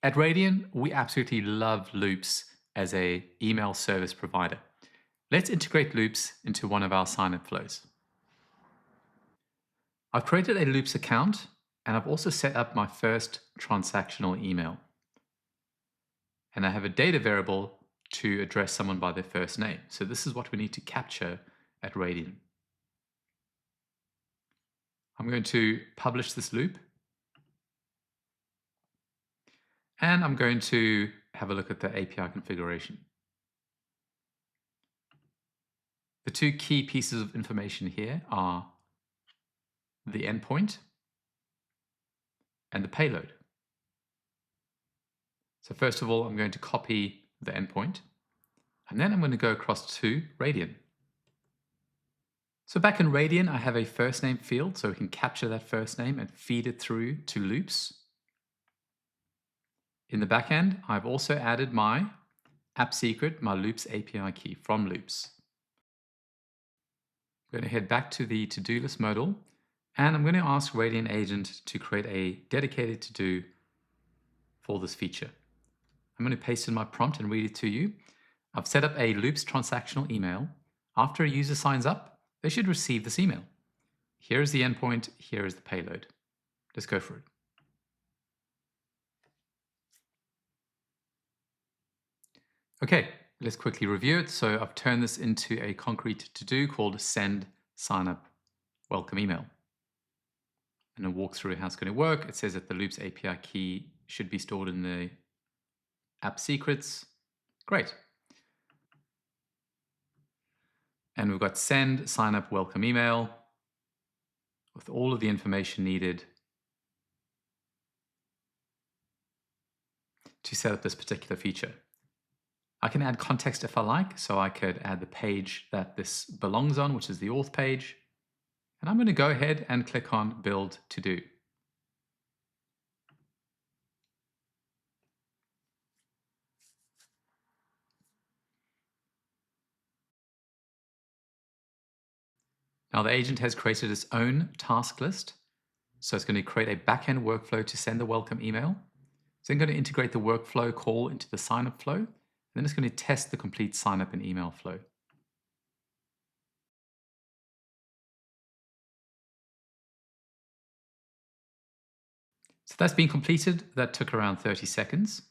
At Raydian, we absolutely love loops as a email service provider. Let's integrate loops into one of our sign-up flows. I've created a loops account and I've also set up my first transactional email. And I have a data variable to address someone by their first name. So this is what we need to capture at Raydian. I'm going to publish this loop. And I'm going to have a look at the API configuration. The two key pieces of information here are the endpoint and the payload. So first of all, I'm going to copy the endpoint, and then I'm going to go across to Raydian. So back in Raydian, I have a first name field, so we can capture that first name and feed it through to loops. In the backend, I've also added my app secret, my loops API key from loops. I'm going to head back to the to-do list modal, and I'm going to ask Raydian Agent to create a dedicated to-do for this feature. I'm going to paste in my prompt and read it to you. I've set up a loops transactional email. After a user signs up, they should receive this email. Here is the endpoint, here is the payload. Let's go for it. Okay, let's quickly review it. So I've turned this into a concrete to-do called send sign up welcome email. And I'll walk through how it's going to work. It says that the loops API key should be stored in the app secrets. Great. And we've got send sign up welcome email with all of the information needed to set up this particular feature. I can add context if I like, so I could add the page that this belongs on, which is the auth page. And I'm going to go ahead and click on build to do. Now the agent has created its own task list. So it's going to create a backend workflow to send the welcome email. It's then going to integrate the workflow call into the signup flow. And then it's going to test the complete signup and email flow. So that's been completed. That took around 30 seconds.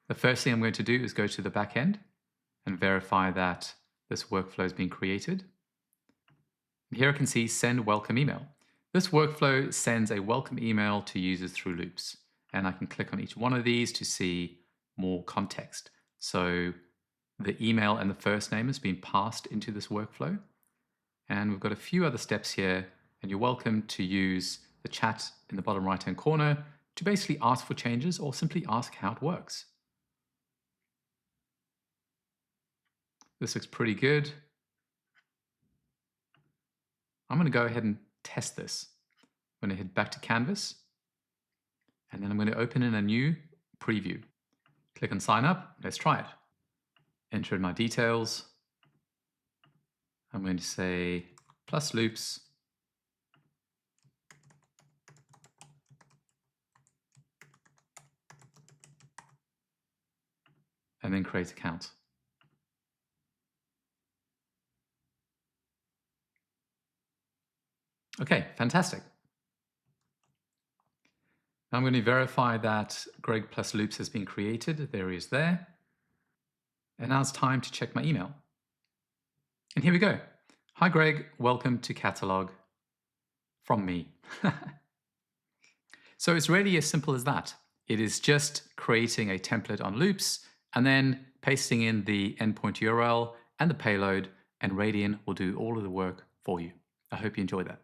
The first thing I'm going to do is go to the backend and verify that this workflow has been created. And here I can see send welcome email. This workflow sends a welcome email to users through loops. And I can click on each one of these to see more context. So the email and the first name has been passed into this workflow. And we've got a few other steps here. And you're welcome to use the chat in the bottom right-hand corner to basically ask for changes or simply ask how it works. This looks pretty good. I'm going to go ahead and test this. I'm going to head back to Canvas, and then I'm going to open in a new preview. Click on sign up. Let's try it. Enter in my details. I'm going to say plus loops. And then create account. Okay, fantastic. Now I'm going to verify that Greg plus loops has been created. There he is there. And now it's time to check my email. And here we go. Hi Greg, welcome to Catalog from me. So it's really as simple as that. It is just creating a template on loops and then pasting in the endpoint URL and the payload, and Raydian will do all of the work for you. I hope you enjoyed that.